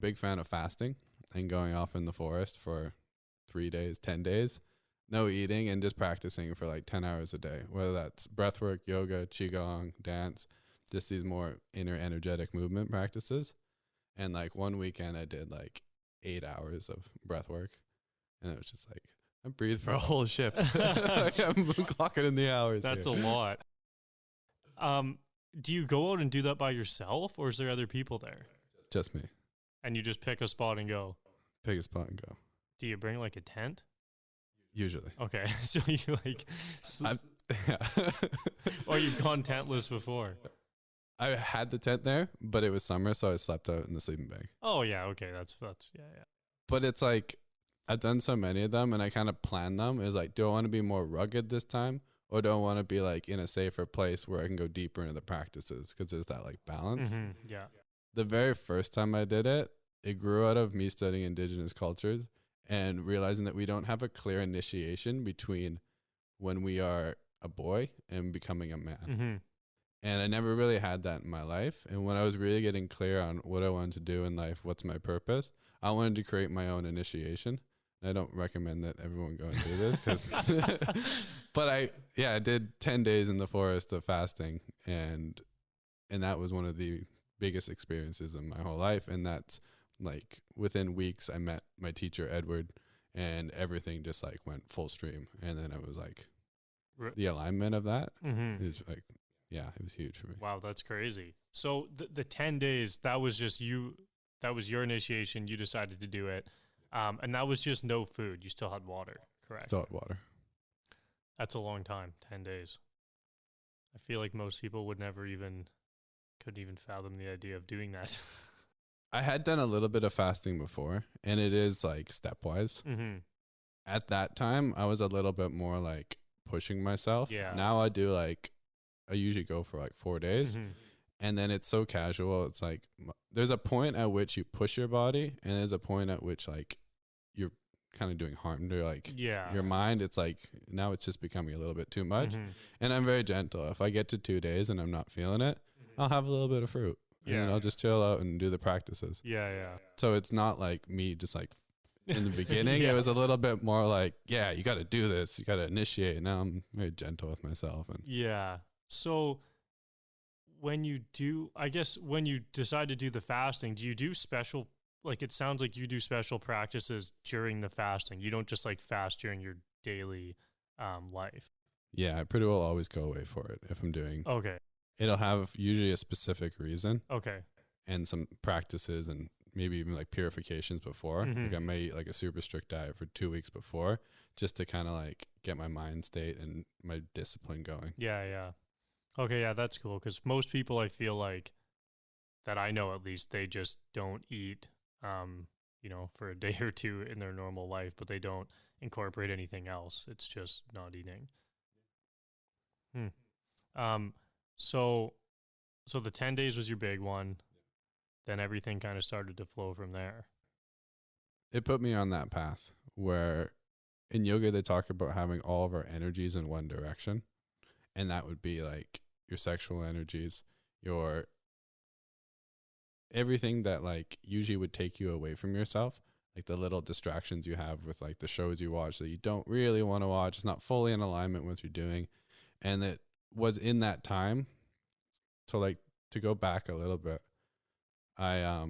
Big fan of fasting and going off in the forest for 3 days, 10 days, no eating, and just practicing for like 10 hours a day, whether that's breath work, yoga, qigong, dance, just these more inner energetic movement practices. And like one weekend I did like 8 hours of breath work, and it was just like, I breathe for a whole ship. Like I'm clocking in the hours. That's here. a lot. Do you go out and do that by yourself, or is there other people there? Just me. And you just pick a spot and go? Pick a spot and go. Do you bring like a tent? Usually. Okay, so you like, Yeah. or you've gone tentless before? I had the tent there, but it was summer, so I slept out in the sleeping bag. Oh yeah, okay, that's yeah. But it's like, I've done so many of them, and I kind of plan them. Is like, do I want to be more rugged this time, or do I want to be like in a safer place where I can go deeper into the practices? Because there's that like balance. Mm-hmm, yeah. The very first time I did it, it grew out of me studying indigenous cultures and realizing that we don't have a clear initiation between when we are a boy and becoming a man. Mm-hmm. And I never really had that in my life. And when I was really getting clear on what I wanted to do in life, what's my purpose, I wanted to create my own initiation. I don't recommend that everyone go and do this, but I did 10 days in the forest of fasting, and that was one of the biggest experiences in my whole life. And that's like within weeks I met my teacher Edward, and everything just like went full stream. And then it was like the alignment of that is like, yeah, it was huge for me. Wow, that's crazy. So the 10 days, that was just you, that was your initiation. You decided to do it. And that was just no food. You still had water, correct? Still had water. That's a long time, 10 days. I feel like most people couldn't even fathom the idea of doing that. I had done a little bit of fasting before, and it is like stepwise. Mm-hmm. At that time, I was a little bit more like pushing myself. Yeah. Now I do like, I usually go for like 4 days. Mm-hmm. And then it's so casual. It's like, there's a point at which you push your body, and there's a point at which like you're kind of doing harm to like your mind. It's like, now it's just becoming a little bit too much. Mm-hmm. And I'm very gentle. If I get to 2 days and I'm not feeling it, I'll have a little bit of fruit. Yeah. And I'll just chill out and do the practices. Yeah. So it's not like me just like in the beginning, It was a little bit more like, yeah, you got to do this. You got to initiate. Now I'm very gentle with myself. And yeah. So when you decide to do the fasting, do you do special, like it sounds like you do special practices during the fasting. You don't just like fast during your daily life. Yeah, I pretty well always go away for it if I'm doing. Okay. It'll have usually a specific reason. Okay. And some practices and maybe even like purifications before. Mm-hmm. Like I may eat like a super strict diet for 2 weeks before, just to kind of like get my mind state and my discipline going. Yeah. Okay, yeah, that's cool, because most people, I feel like, that I know at least, they just don't eat, for a day or two in their normal life, but they don't incorporate anything else. It's just not eating. So the 10 days was your big one. Then everything kind of started to flow from there. It put me on that path where in yoga they talk about having all of our energies in one direction. And that would be like your sexual energies, your everything that like usually would take you away from yourself, like the little distractions you have with like the shows you watch that you don't really want to watch. It's not fully in alignment with what you're doing. And it was in that time. So like to go back a little bit, I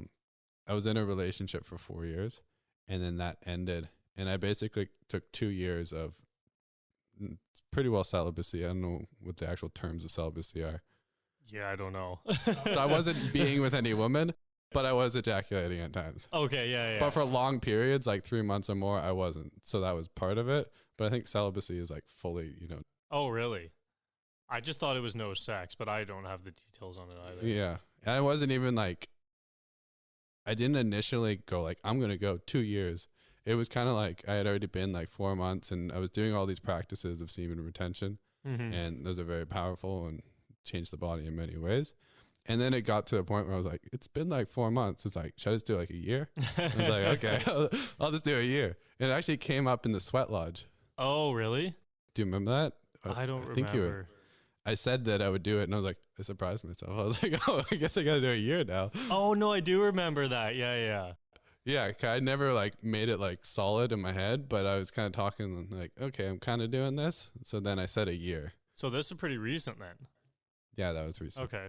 was in a relationship for 4 years, and then that ended, and I basically took 2 years of pretty well celibacy. I don't know what the actual terms of celibacy are. Yeah, I don't know. So I wasn't being with any woman, but I was ejaculating at times. Okay, yeah. But for long periods, like 3 months or more, I wasn't. So that was part of it. But I think celibacy is like fully, Oh, really? I just thought it was no sex, but I don't have the details on it either. Yeah. And I wasn't even like, I didn't initially go like, I'm going to go 2 years. It was kind of like I had already been like 4 months, and I was doing all these practices of semen retention. Mm-hmm. And those are very powerful and change the body in many ways. And then it got to a point where I was like, it's been like 4 months. It's like, should I just do like a year? I was like, okay, I'll just do a year. And it actually came up in the sweat lodge. Oh, really? Do you remember that? I don't remember. I said that I would do it, and I was like, I surprised myself. I was like, oh, I guess I got to do a year now. Oh no, I do remember that. Yeah. Yeah, I never like made it like solid in my head, but I was kind of talking like, okay, I'm kind of doing this. So then I said a year. So this is pretty recent then. Yeah, that was recent. Okay.